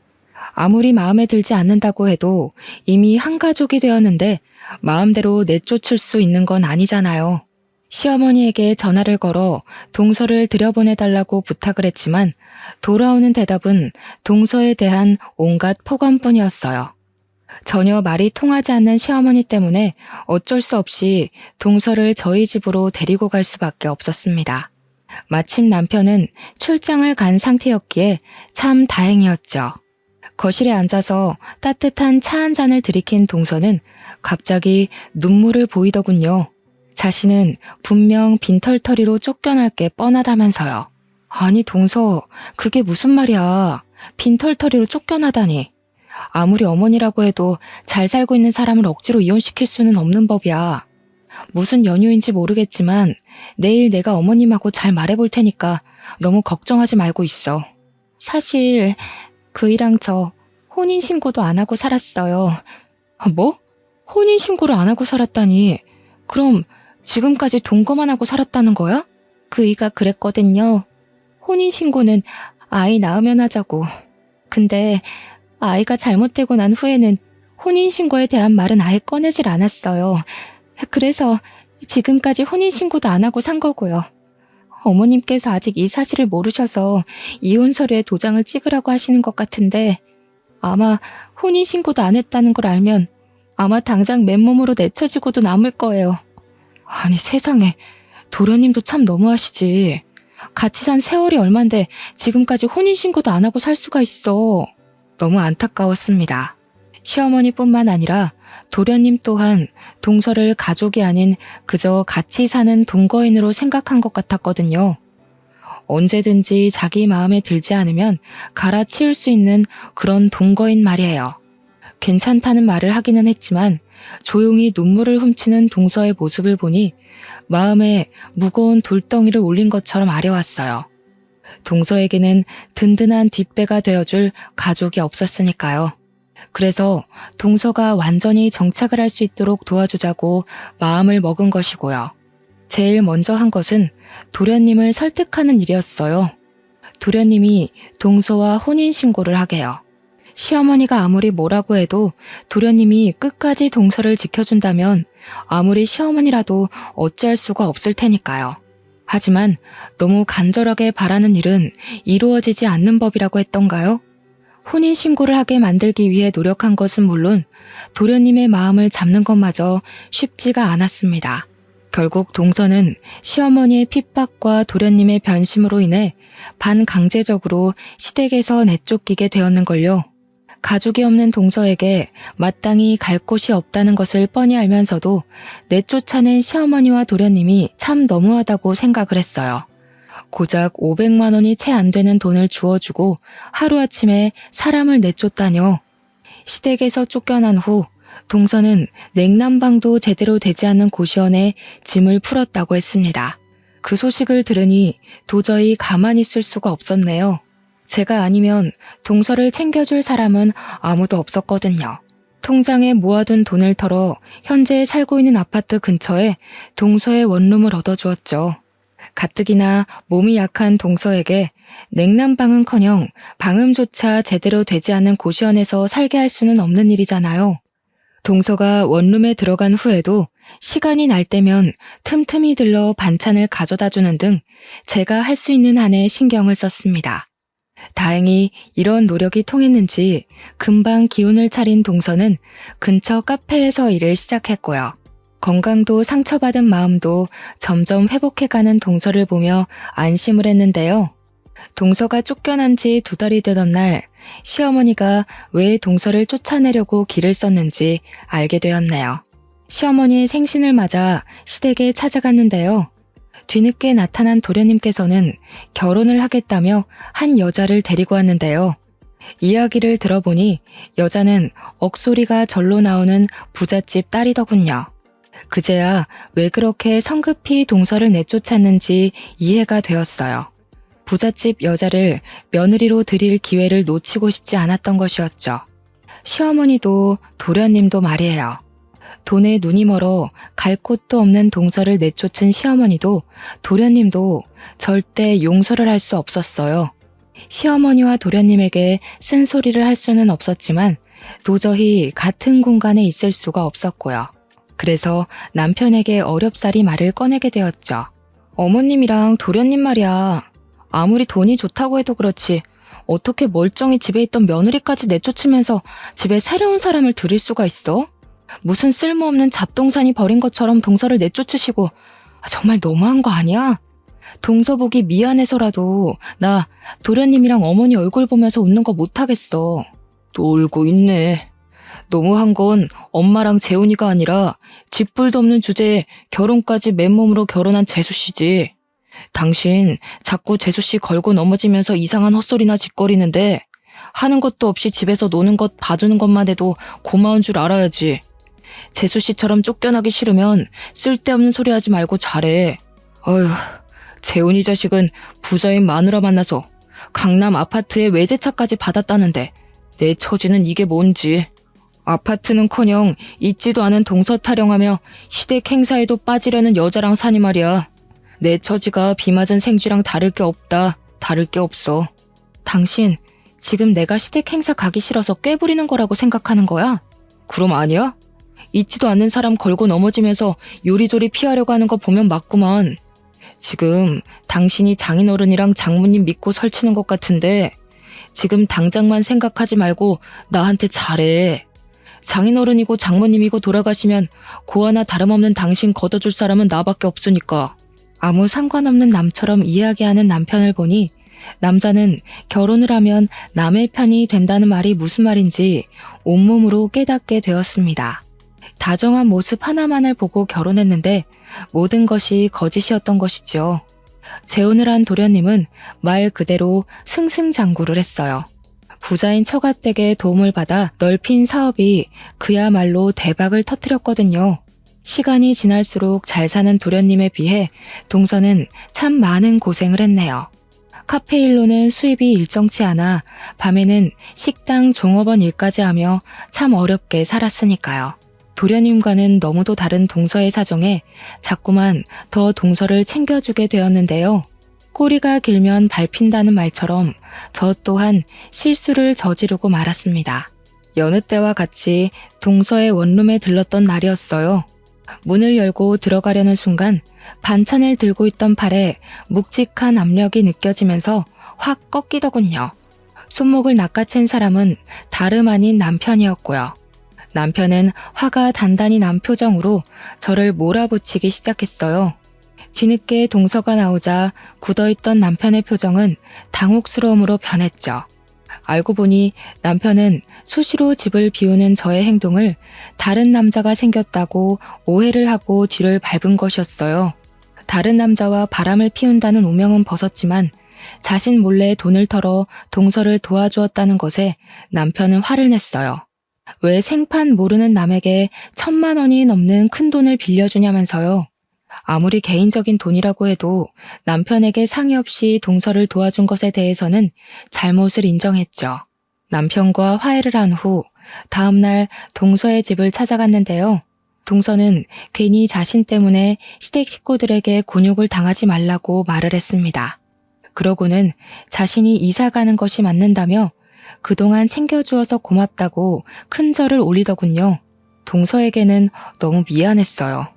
아무리 마음에 들지 않는다고 해도 이미 한 가족이 되었는데 마음대로 내쫓을 수 있는 건 아니잖아요. 시어머니에게 전화를 걸어 동서를 들여보내달라고 부탁을 했지만 돌아오는 대답은 동서에 대한 온갖 폭언뿐이었어요. 전혀 말이 통하지 않는 시어머니 때문에 어쩔 수 없이 동서를 저희 집으로 데리고 갈 수밖에 없었습니다. 마침 남편은 출장을 간 상태였기에 참 다행이었죠. 거실에 앉아서 따뜻한 차 한 잔을 들이킨 동서는 갑자기 눈물을 보이더군요. 자신은 분명 빈털터리로 쫓겨날 게 뻔하다면서요. 아니 동서, 그게 무슨 말이야. 빈털터리로 쫓겨나다니. 아무리 어머니라고 해도 잘 살고 있는 사람을 억지로 이혼시킬 수는 없는 법이야. 무슨 연유인지 모르겠지만 내일 내가 어머님하고 잘 말해볼 테니까 너무 걱정하지 말고 있어. 사실 그이랑 저 혼인신고도 안 하고 살았어요. 뭐? 혼인신고를 안 하고 살았다니. 그럼 지금까지 동거만 하고 살았다는 거야? 그이가 그랬거든요. 혼인신고는 아이 낳으면 하자고. 근데 아이가 잘못되고 난 후에는 혼인신고에 대한 말은 아예 꺼내질 않았어요. 그래서 지금까지 혼인신고도 안 하고 산 거고요. 어머님께서 아직 이 사실을 모르셔서 이혼 서류에 도장을 찍으라고 하시는 것 같은데 아마 혼인신고도 안 했다는 걸 알면 아마 당장 맨몸으로 내쳐지고도 남을 거예요. 아니 세상에, 도련님도 참 너무하시지. 같이 산 세월이 얼만데 지금까지 혼인신고도 안 하고 살 수가 있어. 너무 안타까웠습니다. 시어머니뿐만 아니라 도련님 또한 동서를 가족이 아닌 그저 같이 사는 동거인으로 생각한 것 같았거든요. 언제든지 자기 마음에 들지 않으면 갈아치울 수 있는 그런 동거인 말이에요. 괜찮다는 말을 하기는 했지만 조용히 눈물을 훔치는 동서의 모습을 보니 마음에 무거운 돌덩이를 올린 것처럼 아려왔어요. 동서에게는 든든한 뒷배가 되어줄 가족이 없었으니까요. 그래서 동서가 완전히 정착을 할 수 있도록 도와주자고 마음을 먹은 것이고요. 제일 먼저 한 것은 도련님을 설득하는 일이었어요. 도련님이 동서와 혼인신고를 하게요. 시어머니가 아무리 뭐라고 해도 도련님이 끝까지 동서를 지켜준다면 아무리 시어머니라도 어찌할 수가 없을 테니까요. 하지만 너무 간절하게 바라는 일은 이루어지지 않는 법이라고 했던가요? 혼인신고를 하게 만들기 위해 노력한 것은 물론 도련님의 마음을 잡는 것마저 쉽지가 않았습니다. 결국 동서는 시어머니의 핍박과 도련님의 변심으로 인해 반강제적으로 시댁에서 내쫓기게 되었는걸요. 가족이 없는 동서에게 마땅히 갈 곳이 없다는 것을 뻔히 알면서도 내쫓아낸 시어머니와 도련님이 참 너무하다고 생각을 했어요. 고작 500만 원이 채 안 되는 돈을 주어주고 하루아침에 사람을 내쫓다뇨. 시댁에서 쫓겨난 후 동서는 냉난방도 제대로 되지 않는 고시원에 짐을 풀었다고 했습니다. 그 소식을 들으니 도저히 가만히 있을 수가 없었네요. 제가 아니면 동서를 챙겨줄 사람은 아무도 없었거든요. 통장에 모아둔 돈을 털어 현재 살고 있는 아파트 근처에 동서의 원룸을 얻어주었죠. 가뜩이나 몸이 약한 동서에게 냉난방은커녕 방음조차 제대로 되지 않는 고시원에서 살게 할 수는 없는 일이잖아요. 동서가 원룸에 들어간 후에도 시간이 날 때면 틈틈이 들러 반찬을 가져다 주는 등 제가 할 수 있는 한에 신경을 썼습니다. 다행히 이런 노력이 통했는지 금방 기운을 차린 동서는 근처 카페에서 일을 시작했고요. 건강도 상처받은 마음도 점점 회복해가는 동서를 보며 안심을 했는데요. 동서가 쫓겨난 지 2달이 되던 날 시어머니가 왜 동서를 쫓아내려고 길을 썼는지 알게 되었네요. 시어머니의 생신을 맞아 시댁에 찾아갔는데요. 뒤늦게 나타난 도련님께서는 결혼을 하겠다며 한 여자를 데리고 왔는데요. 이야기를 들어보니 여자는 억소리가 절로 나오는 부잣집 딸이더군요. 그제야 왜 그렇게 성급히 동서를 내쫓았는지 이해가 되었어요. 부잣집 여자를 며느리로 들일 기회를 놓치고 싶지 않았던 것이었죠. 시어머니도 도련님도 말이에요. 돈에 눈이 멀어 갈 곳도 없는 동서를 내쫓은 시어머니도 도련님도 절대 용서를 할 수 없었어요. 시어머니와 도련님에게 쓴소리를 할 수는 없었지만 도저히 같은 공간에 있을 수가 없었고요. 그래서 남편에게 어렵사리 말을 꺼내게 되었죠. 어머님이랑 도련님 말이야. 아무리 돈이 좋다고 해도 그렇지 어떻게 멀쩡히 집에 있던 며느리까지 내쫓으면서 집에 새로운 사람을 들일 수가 있어? 무슨 쓸모없는 잡동사니 버린 것처럼 동서를 내쫓으시고 정말 너무한 거 아니야? 동서 보기 미안해서라도 나 도련님이랑 어머니 얼굴 보면서 웃는 거 못하겠어. 또 울고 있네. 너무한 건 엄마랑 재훈이가 아니라 쥐뿔도 없는 주제에 결혼까지 맨몸으로 결혼한 재수씨지. 당신 자꾸 재수씨 걸고 넘어지면서 이상한 헛소리나 짓거리는데 하는 것도 없이 집에서 노는 것 봐주는 것만 해도 고마운 줄 알아야지. 재수씨처럼 쫓겨나기 싫으면 쓸데없는 소리 하지 말고 잘해. 어휴, 재훈이 자식은 부자인 마누라 만나서 강남 아파트에 외제차까지 받았다는데 내 처지는 이게 뭔지. 아파트는커녕 있지도 않은 동서 타령하며 시댁 행사에도 빠지려는 여자랑 사니 말이야. 내 처지가 비 맞은 생쥐랑 다를 게 없다. 다를 게 없어. 당신 지금 내가 시댁 행사 가기 싫어서 꾀부리는 거라고 생각하는 거야? 그럼 아니야? 있지도 않는 사람 걸고 넘어지면서 요리조리 피하려고 하는 거 보면 맞구만. 지금 당신이 장인어른이랑 장모님 믿고 설치는 것 같은데 지금 당장만 생각하지 말고 나한테 잘해. 장인어른이고 장모님이고 돌아가시면 고아나 다름없는 당신 걷어줄 사람은 나밖에 없으니까. 아무 상관없는 남처럼 이야기하는 남편을 보니 남자는 결혼을 하면 남의 편이 된다는 말이 무슨 말인지 온몸으로 깨닫게 되었습니다. 다정한 모습 하나만을 보고 결혼했는데 모든 것이 거짓이었던 것이죠. 재혼을 한 도련님은 말 그대로 승승장구를 했어요. 부자인 처가댁의 도움을 받아 넓힌 사업이 그야말로 대박을 터뜨렸거든요. 시간이 지날수록 잘 사는 도련님에 비해 동서는 참 많은 고생을 했네요. 카페 일로는 수입이 일정치 않아 밤에는 식당 종업원 일까지 하며 참 어렵게 살았으니까요. 도련님과는 너무도 다른 동서의 사정에 자꾸만 더 동서를 챙겨주게 되었는데요. 꼬리가 길면 밟힌다는 말처럼 저 또한 실수를 저지르고 말았습니다. 여느 때와 같이 동서의 원룸에 들렀던 날이었어요. 문을 열고 들어가려는 순간 반찬을 들고 있던 팔에 묵직한 압력이 느껴지면서 확 꺾이더군요. 손목을 낚아챈 사람은 다름 아닌 남편이었고요. 남편은 화가 단단히 난 표정으로 저를 몰아붙이기 시작했어요. 뒤늦게 동서가 나오자 굳어있던 남편의 표정은 당혹스러움으로 변했죠. 알고 보니 남편은 수시로 집을 비우는 저의 행동을 다른 남자가 생겼다고 오해를 하고 뒤를 밟은 것이었어요. 다른 남자와 바람을 피운다는 오명은 벗었지만 자신 몰래 돈을 털어 동서를 도와주었다는 것에 남편은 화를 냈어요. 왜 생판 모르는 남에게 1,000만 원이 넘는 큰 돈을 빌려주냐면서요. 아무리 개인적인 돈이라고 해도 남편에게 상의 없이 동서를 도와준 것에 대해서는 잘못을 인정했죠. 남편과 화해를 한 후 다음날 동서의 집을 찾아갔는데요. 동서는 괜히 자신 때문에 시댁 식구들에게 곤욕을 당하지 말라고 말을 했습니다. 그러고는 자신이 이사 가는 것이 맞는다며 그동안 챙겨주어서 고맙다고 큰 절을 올리더군요. 동서에게는 너무 미안했어요.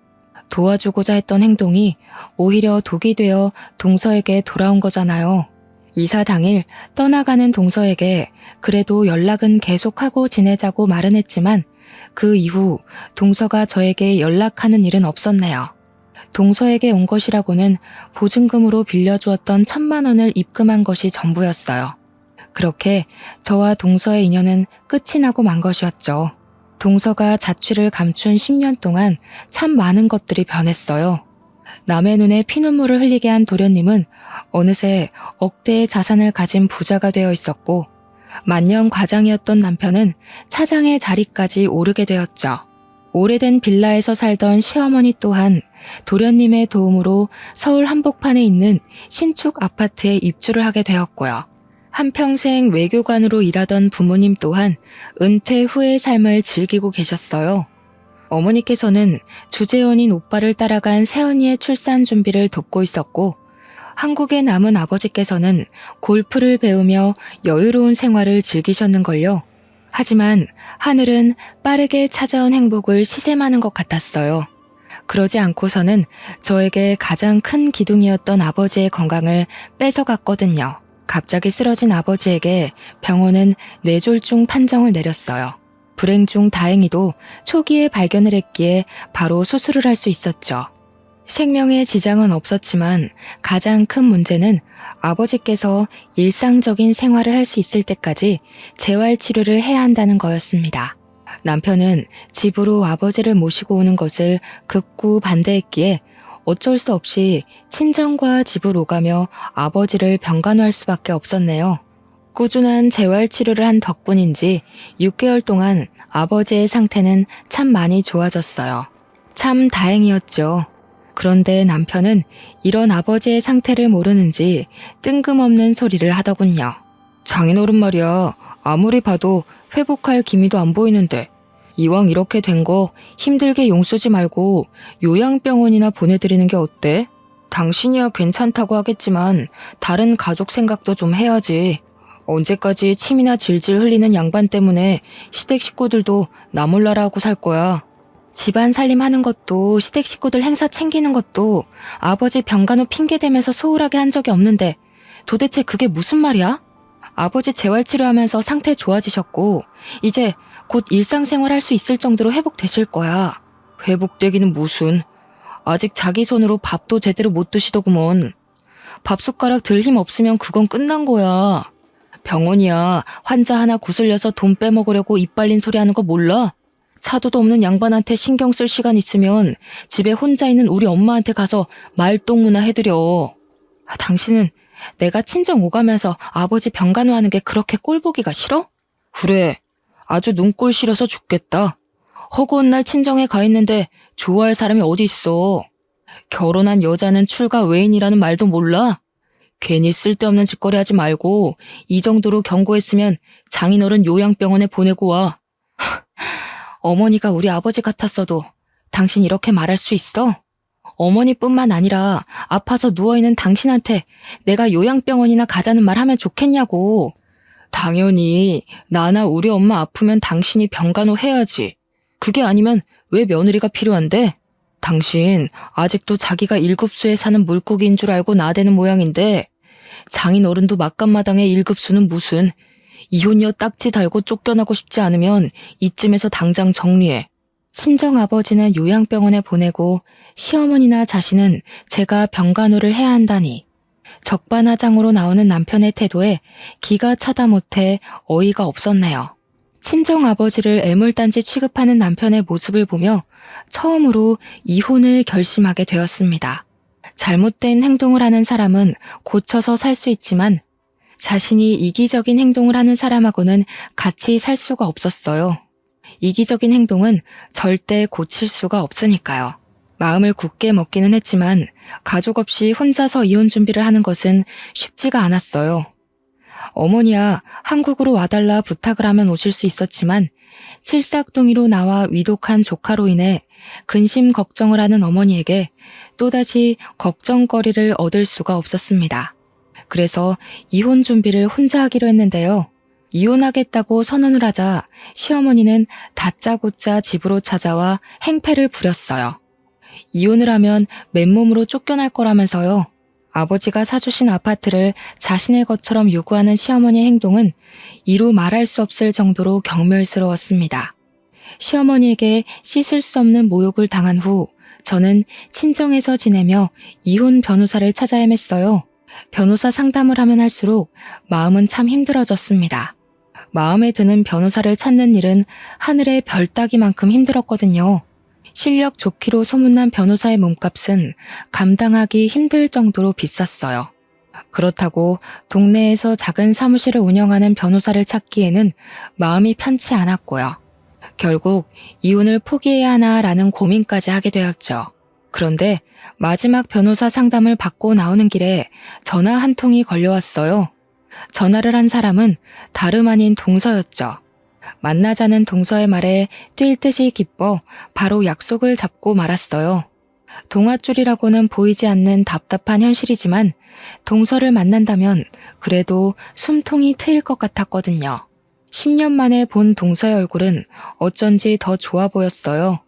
도와주고자 했던 행동이 오히려 독이 되어 동서에게 돌아온 거잖아요. 이사 당일 떠나가는 동서에게 그래도 연락은 계속하고 지내자고 말은 했지만 그 이후 동서가 저에게 연락하는 일은 없었네요. 동서에게 온 것이라고는 보증금으로 빌려주었던 1,000만 원을 입금한 것이 전부였어요. 그렇게 저와 동서의 인연은 끝이 나고 만 것이었죠. 동서가 자취를 감춘 10년 동안 참 많은 것들이 변했어요. 남의 눈에 피눈물을 흘리게 한 도련님은 어느새 억대의 자산을 가진 부자가 되어 있었고 만년 과장이었던 남편은 차장의 자리까지 오르게 되었죠. 오래된 빌라에서 살던 시어머니 또한 도련님의 도움으로 서울 한복판에 있는 신축 아파트에 입주를 하게 되었고요. 한평생 외교관으로 일하던 부모님 또한 은퇴 후의 삶을 즐기고 계셨어요. 어머니께서는 주재원인 오빠를 따라간 새언니의 출산 준비를 돕고 있었고 한국에 남은 아버지께서는 골프를 배우며 여유로운 생활을 즐기셨는걸요. 하지만 하늘은 빠르게 찾아온 행복을 시샘하는 것 같았어요. 그러지 않고서는 저에게 가장 큰 기둥이었던 아버지의 건강을 뺏어갔거든요. 갑자기 쓰러진 아버지에게 병원은 뇌졸중 판정을 내렸어요. 불행 중 다행히도 초기에 발견을 했기에 바로 수술을 할 수 있었죠. 생명에 지장은 없었지만 가장 큰 문제는 아버지께서 일상적인 생활을 할 수 있을 때까지 재활치료를 해야 한다는 거였습니다. 남편은 집으로 아버지를 모시고 오는 것을 극구 반대했기에 어쩔 수 없이 친정과 집을 오가며 아버지를 병간호할 수밖에 없었네요. 꾸준한 재활치료를 한 덕분인지 6개월 동안 아버지의 상태는 참 많이 좋아졌어요. 참 다행이었죠. 그런데 남편은 이런 아버지의 상태를 모르는지 뜬금없는 소리를 하더군요. 장인어른 말이야, 아무리 봐도 회복할 기미도 안 보이는데 이왕 이렇게 된 거 힘들게 용쓰지 말고 요양병원이나 보내드리는 게 어때? 당신이야 괜찮다고 하겠지만 다른 가족 생각도 좀 해야지. 언제까지 침이나 질질 흘리는 양반 때문에 시댁 식구들도 나 몰라라 하고 살 거야. 집안 살림하는 것도 시댁 식구들 행사 챙기는 것도 아버지 병간호 핑계대면서 소홀하게 한 적이 없는데 도대체 그게 무슨 말이야? 아버지 재활치료하면서 상태 좋아지셨고 이제 곧 일상생활 할 수 있을 정도로 회복되실 거야. 회복되기는 무슨. 아직 자기 손으로 밥도 제대로 못 드시더구먼. 밥숟가락 들 힘 없으면 그건 끝난 거야. 병원이야 환자 하나 구슬려서 돈 빼먹으려고 입 발린 소리 하는 거 몰라? 차도도 없는 양반한테 신경 쓸 시간 있으면 집에 혼자 있는 우리 엄마한테 가서 말동무나 해드려. 당신은 내가 친정 오가면서 아버지 병간호하는 게 그렇게 꼴보기가 싫어? 그래. 아주 눈꼴 싫어서 죽겠다. 허구한 날 친정에 가 있는데 좋아할 사람이 어디 있어. 결혼한 여자는 출가 외인이라는 말도 몰라? 괜히 쓸데없는 짓거리 하지 말고 이 정도로 경고했으면 장인어른 요양병원에 보내고 와. 어머니가 우리 아버지 같았어도 당신 이렇게 말할 수 있어? 어머니뿐만 아니라 아파서 누워있는 당신한테 내가 요양병원이나 가자는 말 하면 좋겠냐고. 당연히 나나 우리 엄마 아프면 당신이 병간호 해야지. 그게 아니면 왜 며느리가 필요한데? 당신 아직도 자기가 일급수에 사는 물고기인 줄 알고 나대는 모양인데 장인어른도 막간마당의 일급수는 무슨 이혼녀 딱지 달고 쫓겨나고 싶지 않으면 이쯤에서 당장 정리해. 친정아버지는 요양병원에 보내고 시어머니나 자신은 제가 병간호를 해야 한다니. 적반하장으로 나오는 남편의 태도에 기가 차다 못해 어이가 없었네요. 친정아버지를 애물단지 취급하는 남편의 모습을 보며 처음으로 이혼을 결심하게 되었습니다. 잘못된 행동을 하는 사람은 고쳐서 살 수 있지만 자신이 이기적인 행동을 하는 사람하고는 같이 살 수가 없었어요. 이기적인 행동은 절대 고칠 수가 없으니까요. 마음을 굳게 먹기는 했지만 가족 없이 혼자서 이혼 준비를 하는 것은 쉽지가 않았어요. 어머니야 한국으로 와달라 부탁을 하면 오실 수 있었지만 칠삭둥이로 나와 위독한 조카로 인해 근심 걱정을 하는 어머니에게 또다시 걱정거리를 얻을 수가 없었습니다. 그래서 이혼 준비를 혼자 하기로 했는데요. 이혼하겠다고 선언을 하자 시어머니는 다짜고짜 집으로 찾아와 행패를 부렸어요. 이혼을 하면 맨몸으로 쫓겨날 거라면서요. 아버지가 사주신 아파트를 자신의 것처럼 요구하는 시어머니의 행동은 이루 말할 수 없을 정도로 경멸스러웠습니다. 시어머니에게 씻을 수 없는 모욕을 당한 후 저는 친정에서 지내며 이혼 변호사를 찾아 헤맸어요. 변호사 상담을 하면 할수록 마음은 참 힘들어졌습니다. 마음에 드는 변호사를 찾는 일은 하늘의 별 따기만큼 힘들었거든요. 실력 좋기로 소문난 변호사의 몸값은 감당하기 힘들 정도로 비쌌어요. 그렇다고 동네에서 작은 사무실을 운영하는 변호사를 찾기에는 마음이 편치 않았고요. 결국 이혼을 포기해야 하나라는 고민까지 하게 되었죠. 그런데 마지막 변호사 상담을 받고 나오는 길에 전화 한 통이 걸려왔어요. 전화를 한 사람은 다름 아닌 동서였죠. 만나자는 동서의 말에 뛸 듯이 기뻐 바로 약속을 잡고 말았어요. 동아줄이라고는 보이지 않는 답답한 현실이지만 동서를 만난다면 그래도 숨통이 트일 것 같았거든요. 10년 만에 본 동서의 얼굴은 어쩐지 더 좋아 보였어요.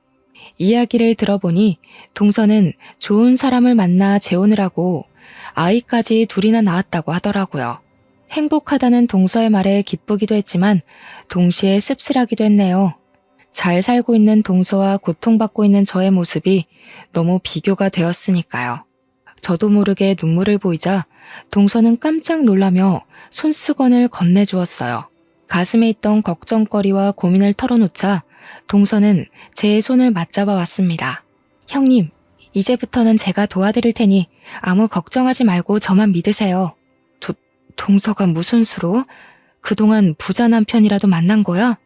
이야기를 들어보니 동서는 좋은 사람을 만나 재혼을 하고 아이까지 둘이나 낳았다고 하더라고요. 행복하다는 동서의 말에 기쁘기도 했지만 동시에 씁쓸하기도 했네요. 잘 살고 있는 동서와 고통받고 있는 저의 모습이 너무 비교가 되었으니까요. 저도 모르게 눈물을 보이자 동서는 깜짝 놀라며 손수건을 건네주었어요. 가슴에 있던 걱정거리와 고민을 털어놓자 동서는 제 손을 맞잡아 왔습니다. 형님, 이제부터는 제가 도와드릴 테니 아무 걱정하지 말고 저만 믿으세요. 동서가 무슨 수로? 그동안 부자 남편이라도 만난 거야?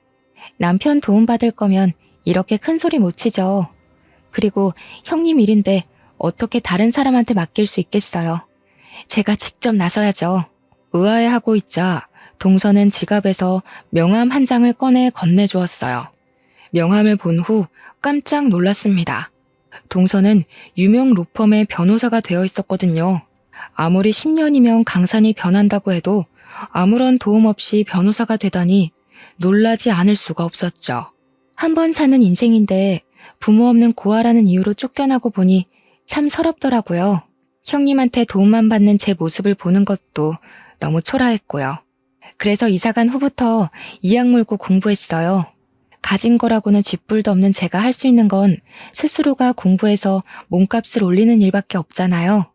남편 도움받을 거면 이렇게 큰 소리 못 치죠. 그리고 형님 일인데 어떻게 다른 사람한테 맡길 수 있겠어요. 제가 직접 나서야죠. 의아해하고 있자 동서는 지갑에서 명함 한 장을 꺼내 건네주었어요. 명함을 본 후 깜짝 놀랐습니다. 동서는 유명 로펌의 변호사가 되어 있었거든요. 아무리 10년이면 강산이 변한다고 해도 아무런 도움 없이 변호사가 되다니 놀라지 않을 수가 없었죠. 한 번 사는 인생인데 부모 없는 고아라는 이유로 쫓겨나고 보니 참 서럽더라고요. 형님한테 도움만 받는 제 모습을 보는 것도 너무 초라했고요. 그래서 이사간 후부터 이악 물고 공부했어요. 가진 거라고는 쥐뿔도 없는 제가 할 수 있는 건 스스로가 공부해서 몸값을 올리는 일밖에 없잖아요.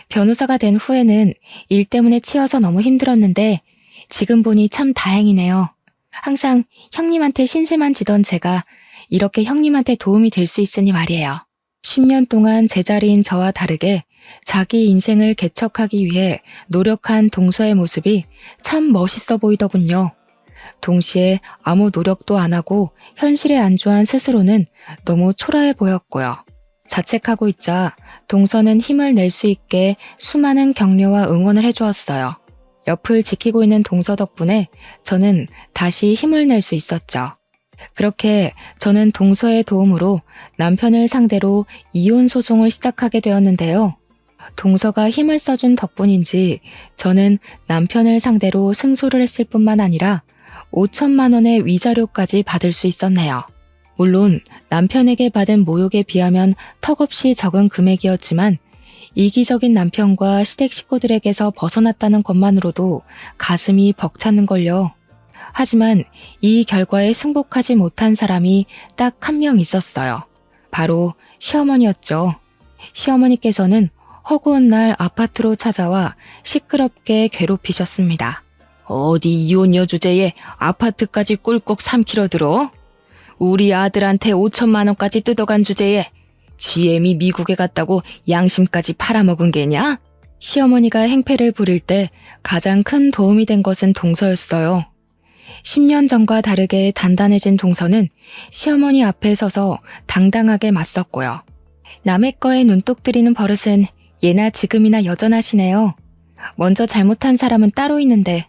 변호사가 된 후에는 일 때문에 치여서 너무 힘들었는데 지금 보니 참 다행이네요. 항상 형님한테 신세만 지던 제가 이렇게 형님한테 도움이 될 수 있으니 말이에요. 10년 동안 제자리인 저와 다르게 자기 인생을 개척하기 위해 노력한 동서의 모습이 참 멋있어 보이더군요. 동시에 아무 노력도 안 하고 현실에 안주한 스스로는 너무 초라해 보였고요. 자책하고 있자 동서는 힘을 낼 수 있게 수많은 격려와 응원을 해주었어요. 옆을 지키고 있는 동서 덕분에 저는 다시 힘을 낼 수 있었죠. 그렇게 저는 동서의 도움으로 남편을 상대로 이혼 소송을 시작하게 되었는데요. 동서가 힘을 써준 덕분인지 저는 남편을 상대로 승소를 했을 뿐만 아니라 5천만 원의 위자료까지 받을 수 있었네요. 물론 남편에게 받은 모욕에 비하면 턱없이 적은 금액이었지만 이기적인 남편과 시댁 식구들에게서 벗어났다는 것만으로도 가슴이 벅차는걸요. 하지만 이 결과에 승복하지 못한 사람이 딱 한 명 있었어요. 바로 시어머니였죠. 시어머니께서는 허구한 날 아파트로 찾아와 시끄럽게 괴롭히셨습니다. 어디 이혼녀 주제에 아파트까지 꿀꺽 삼키러 들어? 우리 아들한테 5천만 원까지 뜯어간 주제에 GM이 미국에 갔다고 양심까지 팔아먹은 게냐? 시어머니가 행패를 부릴 때 가장 큰 도움이 된 것은 동서였어요. 10년 전과 다르게 단단해진 동서는 시어머니 앞에 서서 당당하게 맞섰고요. 남의 거에 눈독 들이는 버릇은 예나 지금이나 여전하시네요. 먼저 잘못한 사람은 따로 있는데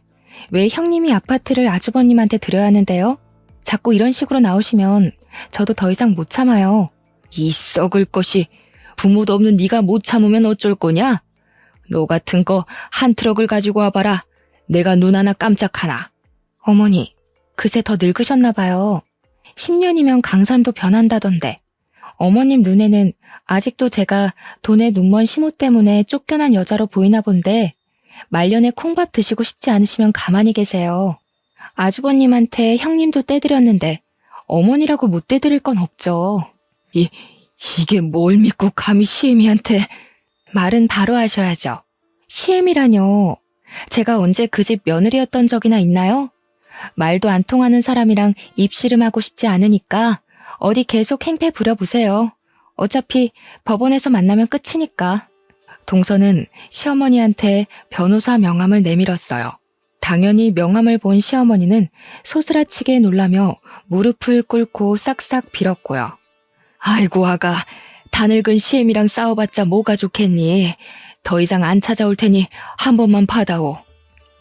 왜 형님이 아파트를 아주버님한테 드려야 하는데요? 자꾸 이런 식으로 나오시면 저도 더 이상 못 참아요. 이 썩을 것이 부모도 없는 네가 못 참으면 어쩔 거냐? 너 같은 거 한 트럭을 가지고 와봐라. 내가 눈 하나 깜짝하나. 어머니, 그새 더 늙으셨나 봐요. 10년이면 강산도 변한다던데. 어머님 눈에는 아직도 제가 돈에 눈먼 시모 때문에 쫓겨난 여자로 보이나 본데 말년에 콩밥 드시고 싶지 않으시면 가만히 계세요. 아주버님한테 형님도 떼드렸는데 어머니라고 못 떼드릴 건 없죠. 이게 뭘 믿고 감히 시애미한테. 말은 바로 하셔야죠. 시애미라뇨. 제가 언제 그 집 며느리였던 적이나 있나요? 말도 안 통하는 사람이랑 입씨름하고 싶지 않으니까 어디 계속 행패 부려보세요. 어차피 법원에서 만나면 끝이니까. 동서는 시어머니한테 변호사 명함을 내밀었어요. 당연히 명함을 본 시어머니는 소스라치게 놀라며 무릎을 꿇고 싹싹 빌었고요. 아이고 아가, 다 늙은 시애미랑 싸워봤자 뭐가 좋겠니? 더 이상 안 찾아올 테니 한 번만 받아오.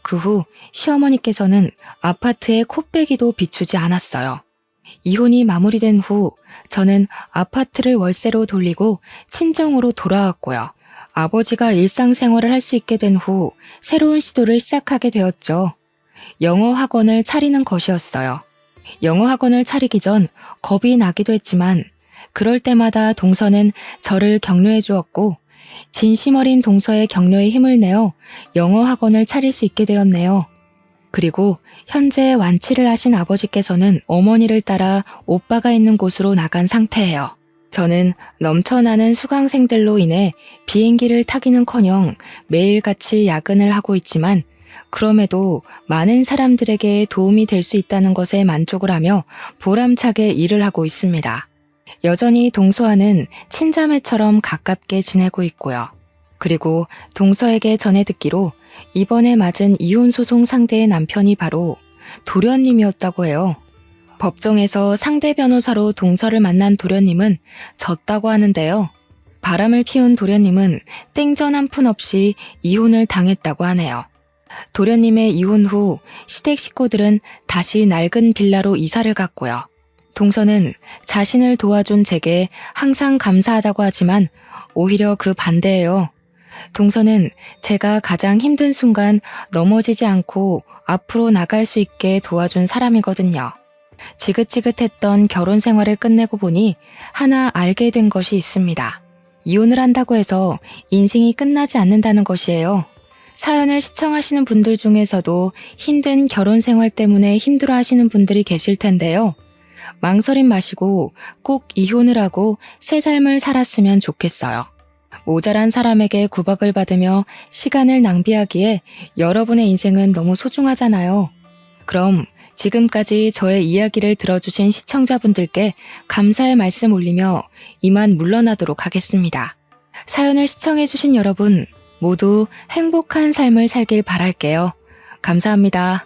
그 후 시어머니께서는 아파트에 코빼기도 비추지 않았어요. 이혼이 마무리된 후 저는 아파트를 월세로 돌리고 친정으로 돌아왔고요. 아버지가 일상생활을 할 수 있게 된 후 새로운 시도를 시작하게 되었죠. 영어 학원을 차리는 것이었어요. 영어 학원을 차리기 전 겁이 나기도 했지만 그럴 때마다 동서는 저를 격려해 주었고 진심 어린 동서의 격려에 힘을 내어 영어 학원을 차릴 수 있게 되었네요. 그리고 현재 완치를 하신 아버지께서는 어머니를 따라 오빠가 있는 곳으로 나간 상태예요. 저는 넘쳐나는 수강생들로 인해 비행기를 타기는커녕 매일같이 야근을 하고 있지만 그럼에도 많은 사람들에게 도움이 될 수 있다는 것에 만족을 하며 보람차게 일을 하고 있습니다. 여전히 동서와는 친자매처럼 가깝게 지내고 있고요. 그리고 동서에게 전해 듣기로 이번에 맞은 이혼 소송 상대의 남편이 바로 도련님이었다고 해요. 법정에서 상대 변호사로 동서를 만난 도련님은 졌다고 하는데요. 바람을 피운 도련님은 땡전 한 푼 없이 이혼을 당했다고 하네요. 도련님의 이혼 후 시댁 식구들은 다시 낡은 빌라로 이사를 갔고요. 동서는 자신을 도와준 제게 항상 감사하다고 하지만 오히려 그 반대예요. 동서는 제가 가장 힘든 순간 넘어지지 않고 앞으로 나갈 수 있게 도와준 사람이거든요. 지긋지긋했던 결혼 생활을 끝내고 보니 하나 알게 된 것이 있습니다. 이혼을 한다고 해서 인생이 끝나지 않는다는 것이에요. 사연을 시청하시는 분들 중에서도 힘든 결혼 생활 때문에 힘들어 하시는 분들이 계실 텐데요. 망설임 마시고 꼭 이혼을 하고 새 삶을 살았으면 좋겠어요. 모자란 사람에게 구박을 받으며 시간을 낭비하기에 여러분의 인생은 너무 소중하잖아요. 그럼 지금까지 저의 이야기를 들어주신 시청자분들께 감사의 말씀 올리며 이만 물러나도록 하겠습니다. 사연을 시청해주신 여러분 모두 행복한 삶을 살길 바랄게요. 감사합니다.